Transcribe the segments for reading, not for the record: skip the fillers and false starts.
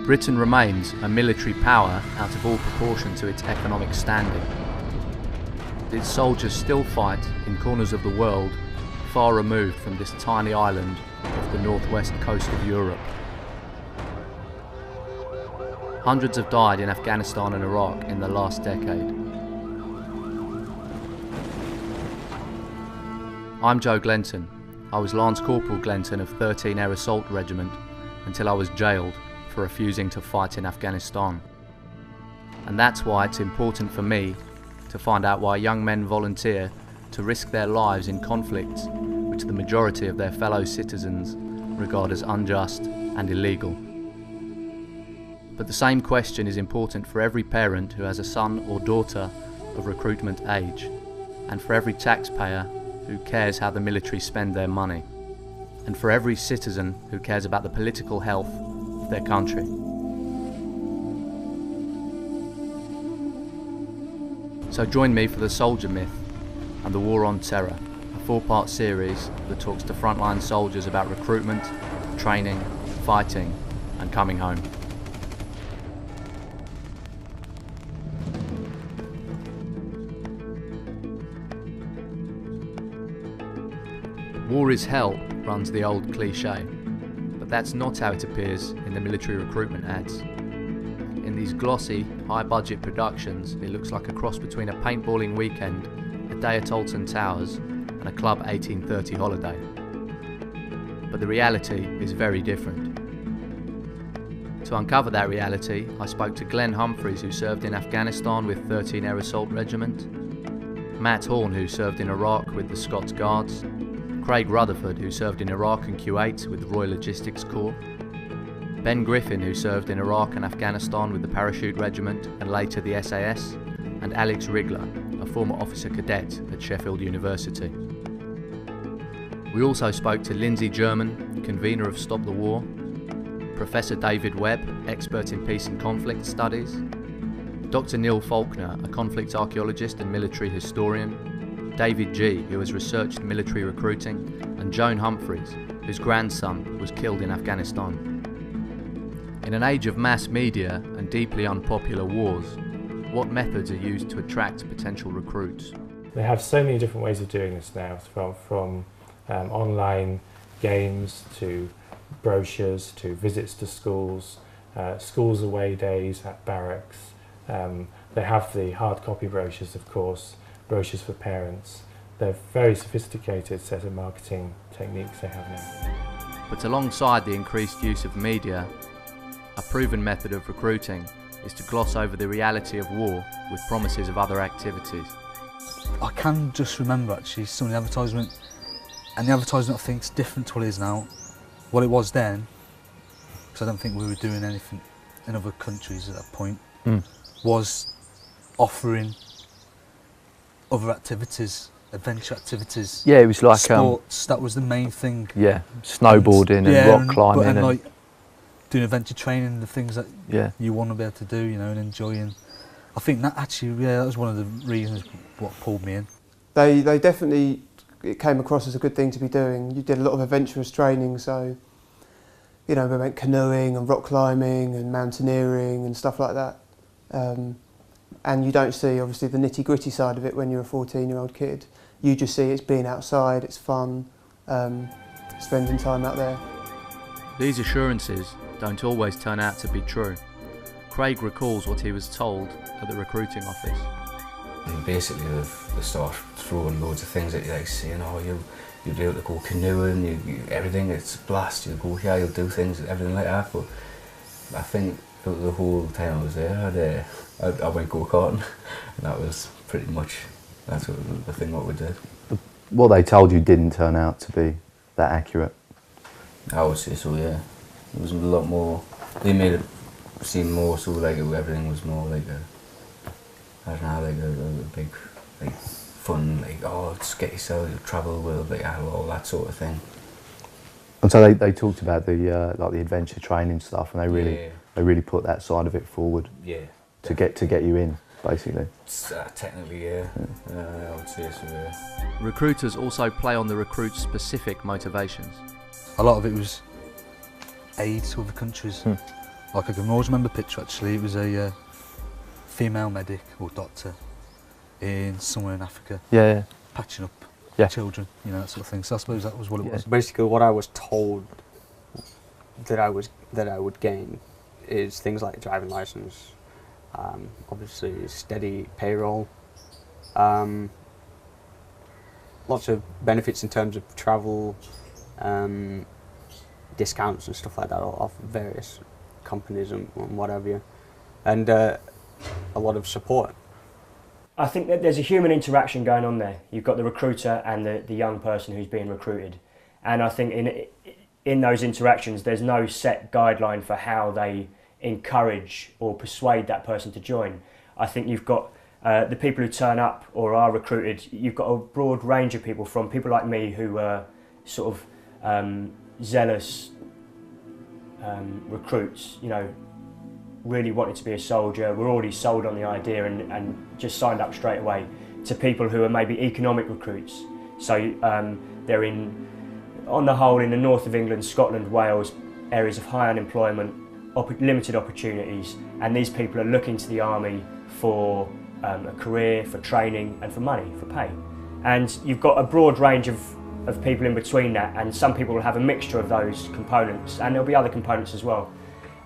Britain remains a military power out of all proportion to its economic standing. Its soldiers still fight in corners of the world far removed from this tiny island off the northwest coast of Europe. Hundreds have died in Afghanistan and Iraq in the last decade. I'm Joe Glenton. I was Lance Corporal Glenton of 13 Air Assault Regiment until I was jailed for refusing to fight in Afghanistan. And that's why it's important for me to find out why young men volunteer to risk their lives in conflicts which the majority of their fellow citizens regard as unjust and illegal. But the same question is important for every parent who has a son or daughter of recruitment age, and for every taxpayer who cares how the military spend their money, and for every citizen who cares about the political health of their country. So join me for The Soldier Myth and The War on Terror, a 4-part series that talks to frontline soldiers about recruitment, training, fighting and coming home. War is hell runs the old cliché. But that's not how it appears in the military recruitment ads. In these glossy, high-budget productions, it looks like a cross between a paintballing weekend, a day at Alton Towers, and a Club 1830 holiday. But the reality is very different. To uncover that reality, I spoke to Glenn Humphreys, who served in Afghanistan with 13 Air Assault Regiment, Matt Horn, who served in Iraq with the Scots Guards, Craig Rutherford, who served in Iraq and Kuwait with the Royal Logistics Corps, Ben Griffin, who served in Iraq and Afghanistan with the Parachute Regiment and later the SAS, and Alex Rigler, a former officer cadet at Sheffield University. We also spoke to Lindsay German, convener of Stop the War, Professor David Webb, expert in peace and conflict studies, Dr. Neil Faulkner, a conflict archaeologist and military historian, David G, who has researched military recruiting, and Joan Humphreys, whose grandson was killed in Afghanistan. In an age of mass media and deeply unpopular wars, what methods are used to attract potential recruits? They have so many different ways of doing this now, from online games to brochures to visits to schools, schools away days at barracks. They have the hard copy brochures, of course, brochures for parents. They're very sophisticated set of marketing techniques they have now. But alongside the increased use of media, a proven method of recruiting is to gloss over the reality of war with promises of other activities. I can just remember actually some of the advertisement, and the advertisement I think is different to what it is now. What it was then, because I don't think we were doing anything in other countries at that point, was offering other activities, adventure activities. Yeah, it was like sports. That was the main thing. Yeah, snowboarding and rock climbing and like doing adventure training, the things that you want to be able to do, you know, and enjoying. I think that actually, that was one of the reasons what pulled me in. They definitely, it came across as a good thing to be doing. You did a lot of adventurous training, so you know, we went canoeing and rock climbing and mountaineering and stuff like that. And you don't see, obviously, the nitty-gritty side of it when you're a 14-year-old kid. You just see it's being outside, it's fun, spending time out there. These assurances don't always turn out to be true. Craig recalls what he was told at the recruiting office. And basically, they start throwing loads of things at you, like saying, oh, you'll be able to go canoeing, everything, it's a blast, you'll go here, you'll do things, everything like that. But I think the whole time I was there, I went go-karting, and that was pretty much, that's the thing what we did. What they told you didn't turn out to be that accurate? I would say so, yeah. It was a lot more, they made it seem more so like everything was more like I don't know, like a big, like fun, like, oh, just get yourself, travel the world, like all that sort of thing. And so they talked about the like the adventure training stuff, and they really put that side of it forward. Yeah. To get you in, basically. Technically, yeah. I would say so. Yeah. Recruiters also play on the recruit's specific motivations. A lot of it was aid to other countries. Like I can always remember a picture actually, it was a female medic or doctor in somewhere in Africa. Yeah. Patching up Yeah. children, you know, that sort of thing. So I suppose that was what it was. Basically what I was told that I would gain is things like a driving licence, obviously steady payroll, lots of benefits in terms of travel, discounts and stuff like that off various companies and what have you, and a lot of support. I think that there's a human interaction going on there. You've got the recruiter and the young person who's being recruited, and I think in those interactions there's no set guideline for how they encourage or persuade that person to join. I think you've got the people who turn up or are recruited, you've got a broad range of people, from people like me who are sort of zealous recruits, you know, really wanted to be a soldier, were already sold on the idea and just signed up straight away, to people who are maybe economic recruits. So they're on the whole in the north of England, Scotland, Wales, areas of high unemployment, limited opportunities, and these people are looking to the army for a career, for training and for money, for pay. And you've got a broad range of people in between that, and some people will have a mixture of those components, and there'll be other components as well.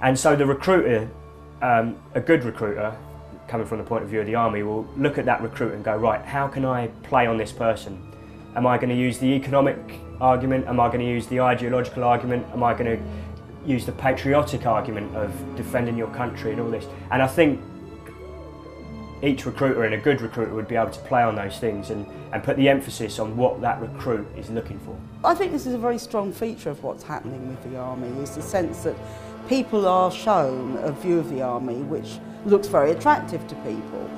And so the recruiter, a good recruiter, coming from the point of view of the army, will look at that recruit and go, right, how can I play on this person? Am I going to use the economic argument? Am I going to use the ideological argument? Am I going to use the patriotic argument of defending your country and all this? And I think each recruiter, and a good recruiter, would be able to play on those things and put the emphasis on what that recruit is looking for. I think this is a very strong feature of what's happening with the army, is the sense that people are shown a view of the army which looks very attractive to people.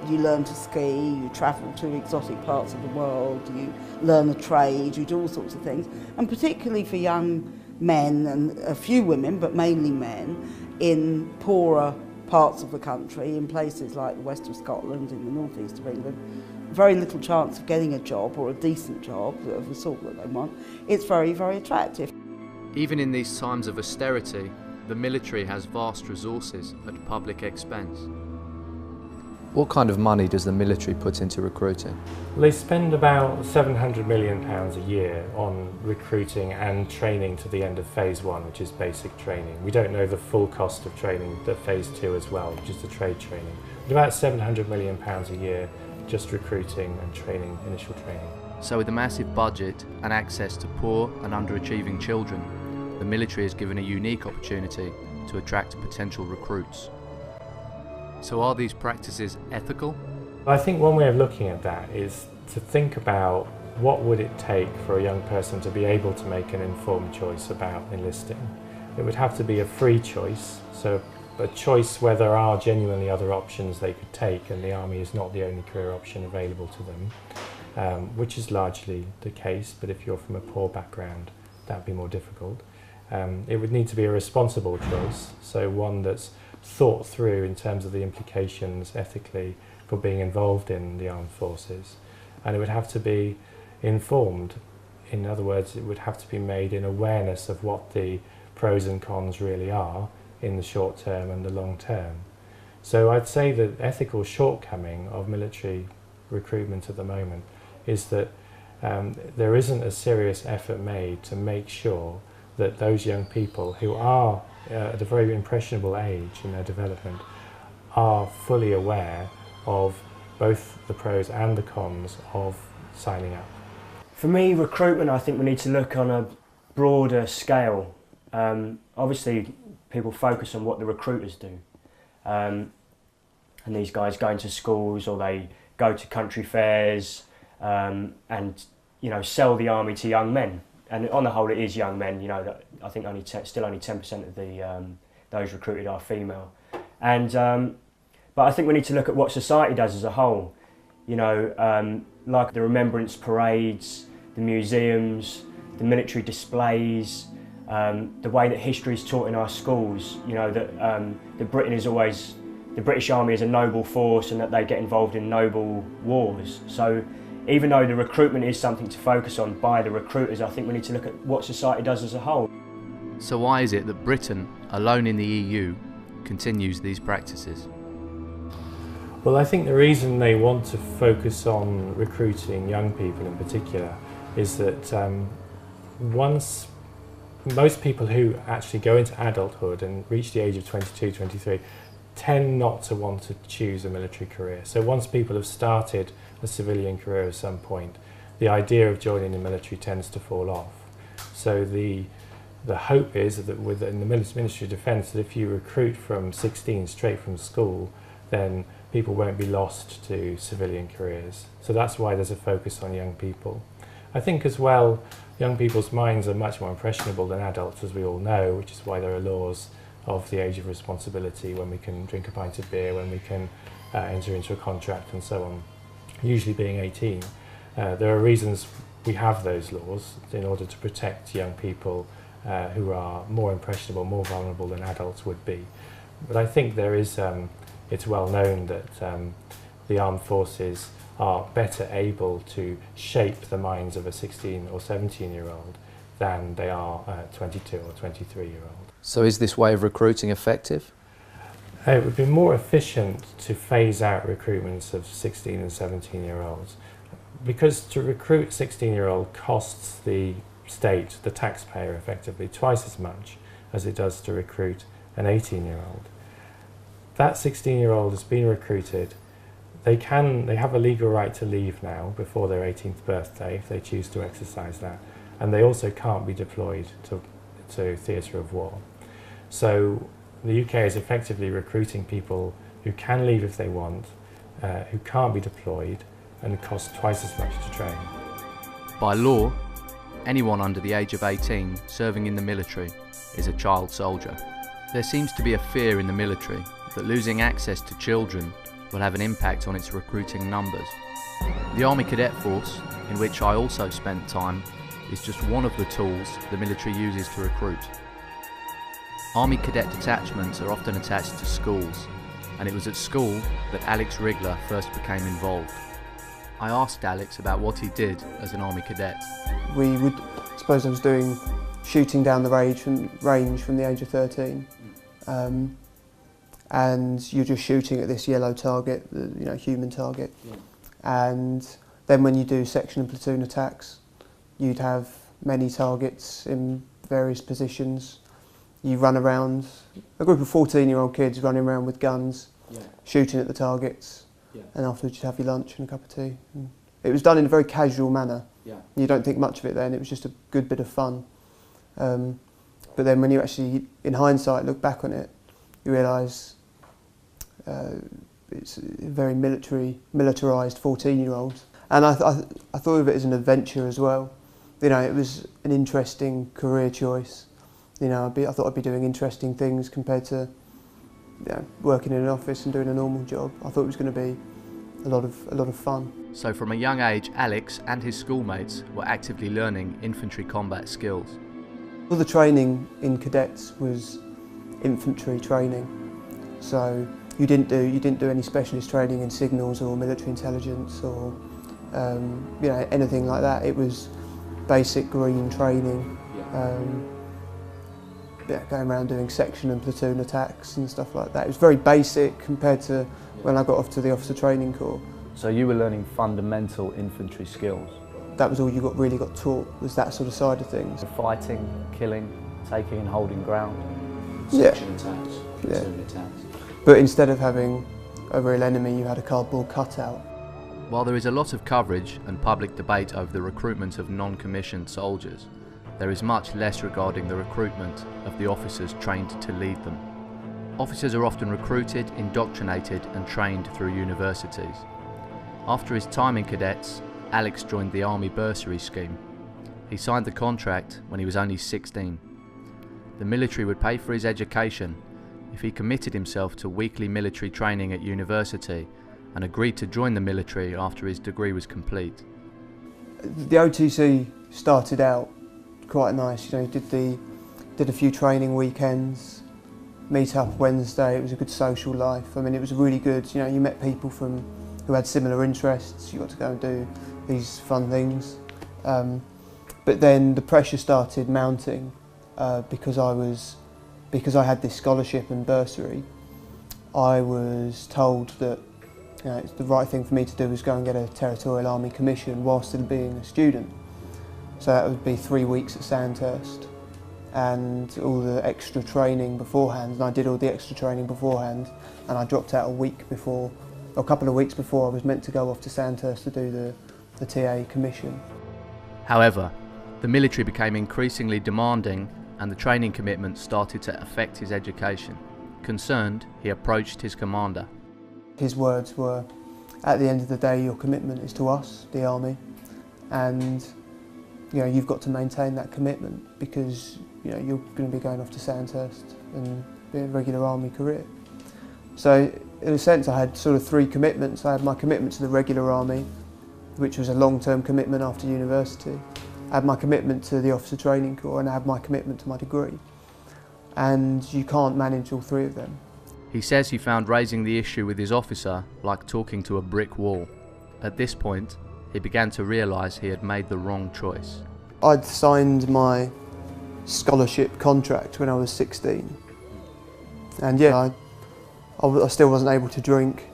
You learn to ski, you travel to exotic parts of the world, you learn a trade, you do all sorts of things. And particularly for young men, and a few women, but mainly men, in poorer parts of the country, in places like the west of Scotland, in the northeast of England, very little chance of getting a job, or a decent job of the sort that they want. It's very, very attractive. Even in these times of austerity, the military has vast resources at public expense. What kind of money does the military put into recruiting? They spend about £700 million a year on recruiting and training to the end of phase 1, which is basic training. We don't know the full cost of training, the phase 2 as well, which is the trade training. But about £700 million a year just recruiting and training, initial training. So with a massive budget and access to poor and underachieving children, the military is given a unique opportunity to attract potential recruits. So are these practices ethical? I think one way of looking at that is to think about what would it take for a young person to be able to make an informed choice about enlisting. It would have to be a free choice, so a choice where there are genuinely other options they could take, and the army is not the only career option available to them, which is largely the case, but if you're from a poor background, that would be more difficult. It would need to be a responsible choice, so one that's thought through in terms of the implications ethically for being involved in the armed forces, and it would have to be informed. In other words, it would have to be made in awareness of what the pros and cons really are in the short term and the long term. So I'd say that the ethical shortcoming of military recruitment at the moment is that there isn't a serious effort made to make sure that those young people who are at a very impressionable age in their development are fully aware of both the pros and the cons of signing up. For me, recruitment, I think we need to look on a broader scale. Obviously, people focus on what the recruiters do. And these guys go into schools, or they go to country fairs and, you know, sell the army to young men. And on the whole, it is young men. You know, I think still only 10% of the those recruited are female. And but I think we need to look at what society does as a whole. You know, like the remembrance parades, the museums, the military displays, the way that history is taught in our schools, you know, that Britain is always, the British Army is a noble force and that they get involved in noble wars. So even though the recruitment is something to focus on by the recruiters, I think we need to look at what society does as a whole. So why is it that Britain, alone in the EU, continues these practices? Well, I think the reason they want to focus on recruiting young people in particular is that once most people who actually go into adulthood and reach the age of 22, 23 tend not to want to choose a military career. So once people have started a civilian career at some point, the idea of joining the military tends to fall off. So the hope is that within the Ministry of Defence, that if you recruit from 16 straight from school, then people won't be lost to civilian careers. So that's why there's a focus on young people. I think as well, young people's minds are much more impressionable than adults, as we all know, which is why there are laws of the age of responsibility, when we can drink a pint of beer, when we can enter into a contract and so on, usually being 18. There are reasons we have those laws in order to protect young people who are more impressionable, more vulnerable than adults would be. But I think there is, it's well known that the armed forces are better able to shape the minds of a 16 or 17-year-old than they are a 22 or 23-year-old. So is this way of recruiting effective? It would be more efficient to phase out recruitments of 16 and 17-year-olds, because to recruit a 16-year-old costs the state, the taxpayer effectively, twice as much as it does to recruit an 18-year-old. That 16-year-old has been recruited. They have a legal right to leave now before their 18th birthday if they choose to exercise that, and they also can't be deployed to theatre of war. So the UK is effectively recruiting people who can leave if they want, who can't be deployed, and cost twice as much to train. By law, anyone under the age of 18 serving in the military is a child soldier. There seems to be a fear in the military that losing access to children will have an impact on its recruiting numbers. The Army Cadet Force, in which I also spent time, is just one of the tools the military uses to recruit. Army Cadet detachments are often attached to schools, and it was at school that Alex Rigler first became involved. I asked Alex about what he did as an Army Cadet. We would, suppose I was doing shooting down the range from the age of 13. And you're just shooting at this yellow target, the human target. Yeah. And then when you do section and platoon attacks, you'd have many targets in various positions. You run around, a group of 14-year-old kids running around with guns, shooting at the targets, and afterwards you'd have your lunch and a cup of tea. And it was done in a very casual manner. Yeah. You don't think much of it then, it was just a good bit of fun. But then when you actually, in hindsight, look back on it, you realise it's a very militarised 14-year-old. And I thought of it as an adventure as well. It was an interesting career choice. I thought I'd be doing interesting things compared to working in an office and doing a normal job. I thought it was going to be a lot of fun. So from a young age, Alex and his schoolmates were actively learning infantry combat skills. All the training in cadets was infantry training. So you didn't do any specialist training in signals or military intelligence or anything like that. It was basic green training, going around doing section and platoon attacks and stuff like that. It was very basic compared to when I got off to the officer training corps. So you were learning fundamental infantry skills? That was all you really got taught, was that sort of side of things. Fighting, killing, taking and holding ground? Section attacks, platoon attacks. But instead of having a real enemy, you had a cardboard cutout. While there is a lot of coverage and public debate over the recruitment of non-commissioned soldiers, there is much less regarding the recruitment of the officers trained to lead them. Officers are often recruited, indoctrinated and trained through universities. After his time in cadets, Alex joined the Army Bursary Scheme. He signed the contract when he was only 16. The military would pay for his education if he committed himself to weekly military training at university and agreed to join the military after his degree was complete. The OTC started out quite nice. You know, did a few training weekends, meet up Wednesday. It was a good social life. I mean, it was really good. You know, you met people who had similar interests. You got to go and do these fun things. But then the pressure started mounting because I had this scholarship and bursary. I was told that it's the right thing for me to do was go and get a Territorial Army commission while still being a student. So that would be 3 weeks at Sandhurst and all the extra training beforehand. And I did all the extra training beforehand, and I dropped out a couple of weeks before I was meant to go off to Sandhurst to do the TA commission. However, the military became increasingly demanding and the training commitment started to affect his education. Concerned, he approached his commander. His words were, at the end of the day, your commitment is to us, the Army, and you've got to maintain that commitment because you're going to be going off to Sandhurst and be a regular Army career. So in a sense I had sort of 3 commitments. I had my commitment to the regular Army, which was a long-term commitment after university. I had my commitment to the Officer Training Corps, and I had my commitment to my degree. And you can't manage all 3 of them. He says he found raising the issue with his officer like talking to a brick wall. At this point, he began to realise he had made the wrong choice. I'd signed my scholarship contract when I was 16. And yeah, I still wasn't able to drink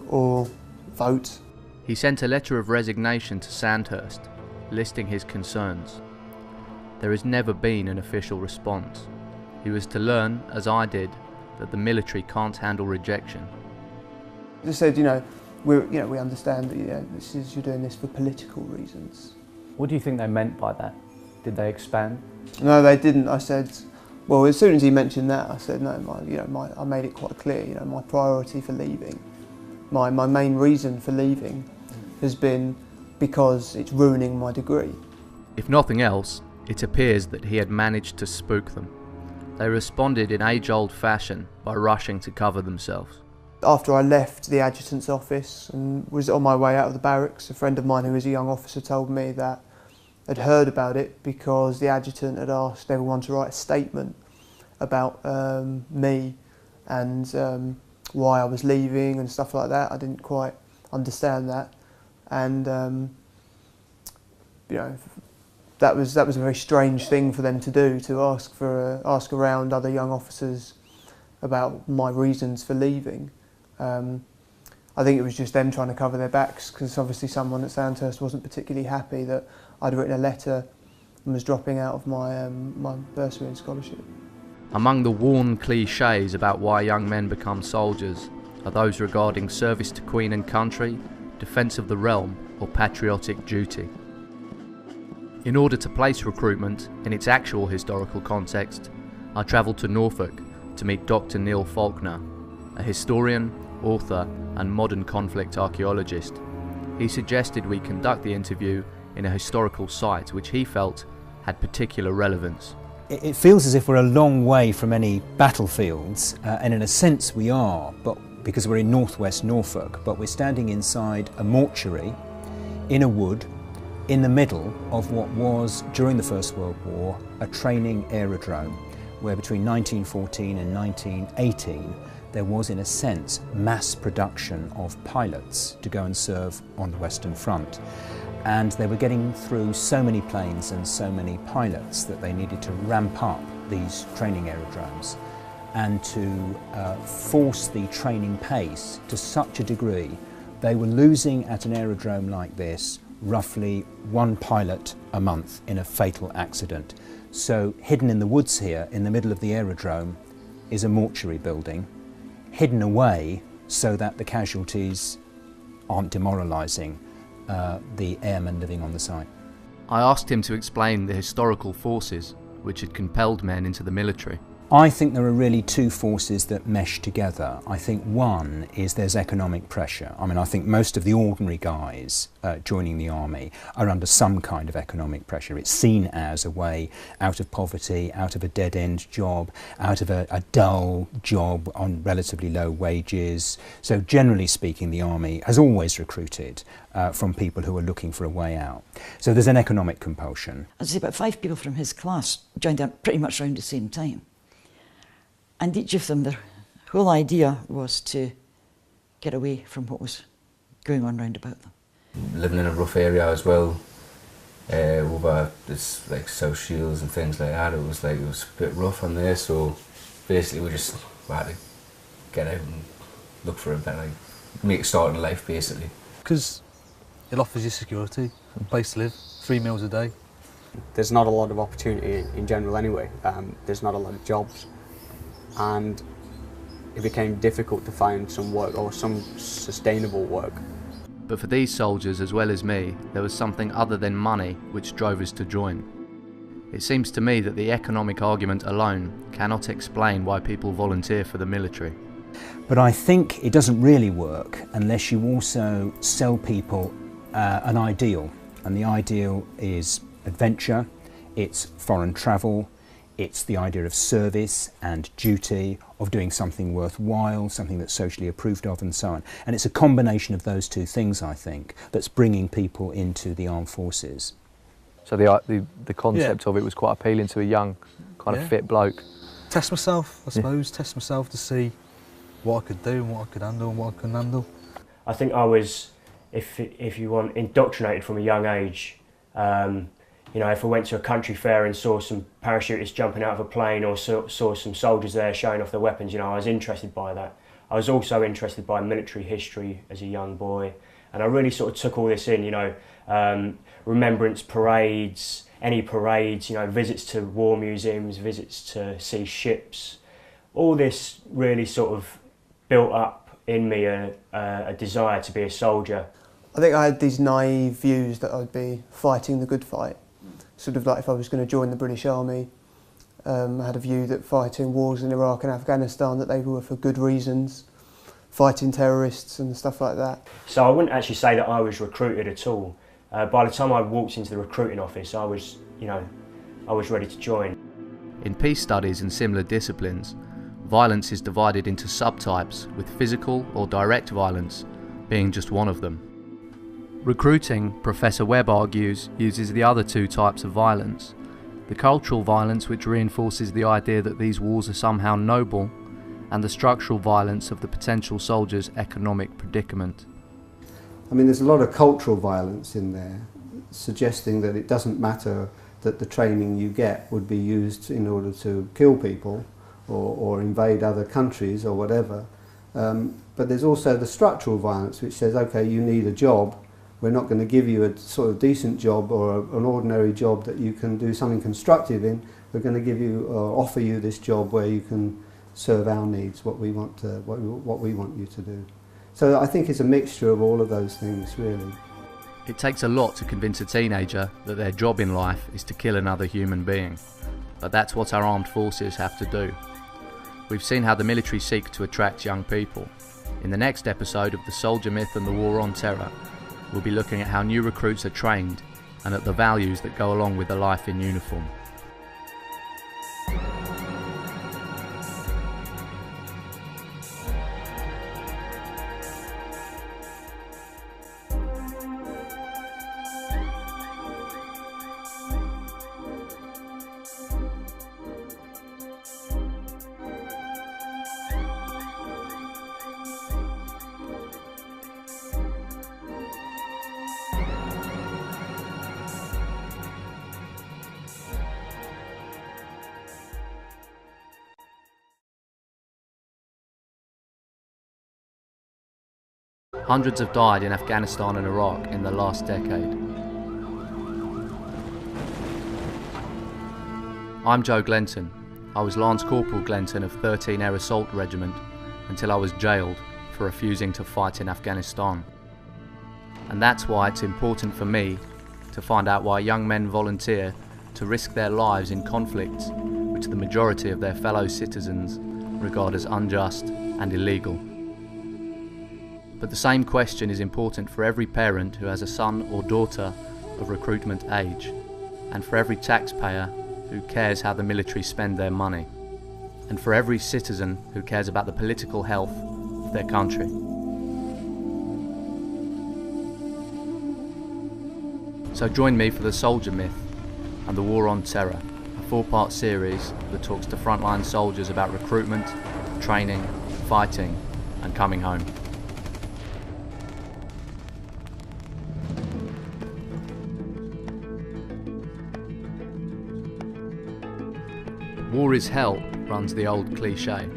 or vote. He sent a letter of resignation to Sandhurst, listing his concerns. There has never been an official response. He was to learn, as I did, that the military can't handle rejection. They said, we understand that you're doing this for political reasons. What do you think they meant by that? Did they expand? No, they didn't. I said, well, as soon as he mentioned that, I said, no, I made it quite clear. My priority for leaving, my main reason for leaving, has been because it's ruining my degree. If nothing else, it appears that he had managed to spook them. They responded in age-old fashion by rushing to cover themselves. After I left the adjutant's office and was on my way out of the barracks, a friend of mine who was a young officer told me that I'd heard about it because the adjutant had asked everyone to write a statement about me and why I was leaving and stuff like that. I didn't quite understand that, and that was a very strange thing for them to do, to ask around other young officers about my reasons for leaving. I think it was just them trying to cover their backs, because obviously someone at Sandhurst wasn't particularly happy that I'd written a letter and was dropping out of my bursary and scholarship. Among the worn clichés about why young men become soldiers are those regarding service to Queen and country, defence of the realm, or patriotic duty. In order to place recruitment in its actual historical context, I travelled to Norfolk to meet Dr. Neil Faulkner, a historian, author and modern conflict archaeologist. He suggested we conduct the interview in a historical site which he felt had particular relevance. It feels as if we're a long way from any battlefields, and in a sense we are, but because we're in northwest Norfolk, but we're standing inside a mortuary in a wood in the middle of what was, during the First World War, a training aerodrome, where between 1914 and 1918 there was, in a sense, mass production of pilots to go and serve on the Western Front. And they were getting through so many planes and so many pilots that they needed to ramp up these training aerodromes and to force the training pace to such a degree they were losing at an aerodrome like this roughly 1 pilot a month in a fatal accident. So hidden in the woods here in the middle of the aerodrome is a mortuary building, hidden away so that the casualties aren't demoralising the airmen living on the site. I asked him to explain the historical forces which had compelled men into the military. I think there are really two forces that mesh together. I think one is there's economic pressure. I mean, I think most of the ordinary guys joining the army are under some kind of economic pressure. It's seen as a way out of poverty, out of a dead-end job, out of a dull job on relatively low wages. So generally speaking, the army has always recruited from people who are looking for a way out. So there's an economic compulsion. I'd say about 5 people from his class joined up pretty much around the same time. And each of them, their whole idea was to get away from what was going on round about them. Living in a rough area as well, over this like South Shields and things like that, it was a bit rough on there. So basically, we had to get out and look for a better, make a start in life, basically. Because it offers you security, a place to live, 3 meals a day. There's not a lot of opportunity in general anyway. There's not a lot of jobs. And it became difficult to find some work or some sustainable work. But for these soldiers, as well as me, there was something other than money which drove us to join. It seems to me that the economic argument alone cannot explain why people volunteer for the military. But I think it doesn't really work unless you also sell people an ideal. And the ideal is adventure, it's foreign travel, it's the idea of service and duty, of doing something worthwhile, something that's socially approved of, and so on. And it's a combination of those two things, I think, that's bringing people into the armed forces. So the concept of it was quite appealing to a young, kind of fit bloke. Test myself, I suppose, test myself to see what I could do and what I could handle and what I couldn't handle. I think I was, if you want, indoctrinated from a young age. You know, if I went to a country fair and saw some parachutists jumping out of a plane or saw some soldiers there showing off their weapons, you know, I was interested by that. I was also interested by military history as a young boy, and I really sort of took all this in, you know, remembrance parades, any parades, you know, visits to war museums, visits to see ships. All this really sort of built up in me a desire to be a soldier. I think I had these naive views that I'd be fighting the good fight. Sort of like if I was going to join the British Army, I had a view that fighting wars in Iraq and Afghanistan, that they were for good reasons, fighting terrorists and stuff like that. So I wouldn't actually say that I was recruited at all. By the time I walked into the recruiting office, I was ready to join. In peace studies and similar disciplines, violence is divided into subtypes, with physical or direct violence being just one of them. Recruiting, Professor Webb argues, uses the other two types of violence. The cultural violence, which reinforces the idea that these wars are somehow noble, and the structural violence of the potential soldier's economic predicament. I mean, there's a lot of cultural violence in there, suggesting that it doesn't matter that the training you get would be used in order to kill people or invade other countries or whatever. But there's also the structural violence, which says, okay, you need a job. We're not going to give you a sort of decent job or an ordinary job that you can do something constructive in. We're going to give you or offer you this job where you can serve our needs, what we want you to do. So I think it's a mixture of all of those things, really. It takes a lot to convince a teenager that their job in life is to kill another human being. But that's what our armed forces have to do. We've seen how the military seek to attract young people. In the next episode of The Soldier Myth and the War on Terror, we'll be looking at how new recruits are trained and at the values that go along with a life in uniform. Hundreds have died in Afghanistan and Iraq in the last decade. I'm Joe Glenton. I was Lance Corporal Glenton of 13 Air Assault Regiment until I was jailed for refusing to fight in Afghanistan. And that's why it's important for me to find out why young men volunteer to risk their lives in conflicts which the majority of their fellow citizens regard as unjust and illegal. But the same question is important for every parent who has a son or daughter of recruitment age, and for every taxpayer who cares how the military spend their money, and for every citizen who cares about the political health of their country. So join me for The Soldier Myth and the War on Terror, a 4-part series that talks to frontline soldiers about recruitment, training, fighting, and coming home. War is hell, runs the old cliché,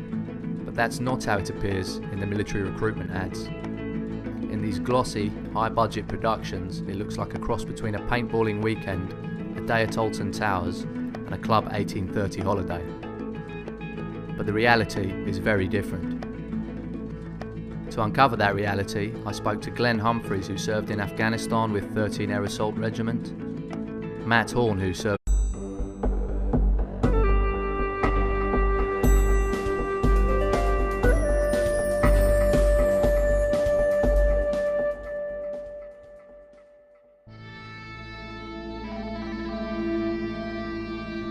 but that's not how it appears in the military recruitment ads. In these glossy, high-budget productions, it looks like a cross between a paintballing weekend, a day at Alton Towers, and a Club 1830 holiday. But the reality is very different. To uncover that reality, I spoke to Glenn Humphreys, who served in Afghanistan with 13 Air Assault Regiment, Matt Horn, who served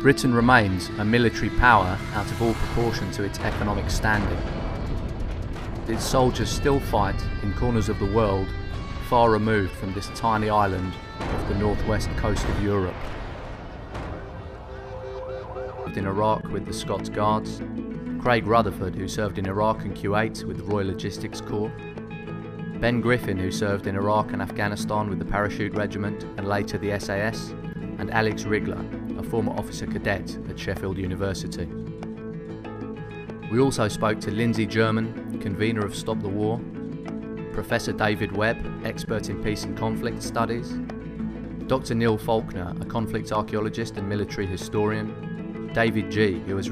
Britain remains a military power out of all proportion to its economic standing. Its soldiers still fight in corners of the world far removed from this tiny island off the northwest coast of Europe. In Iraq with the Scots Guards, Craig Rutherford, who served in Iraq and Kuwait with the Royal Logistics Corps, Ben Griffin, who served in Iraq and Afghanistan with the Parachute Regiment and later the SAS, and Alex Rigler, a former officer cadet at Sheffield University. We also spoke to Lindsay German, convener of Stop the War, Professor David Webb, expert in peace and conflict studies, Dr. Neil Faulkner, a conflict archaeologist and military historian, David G., who has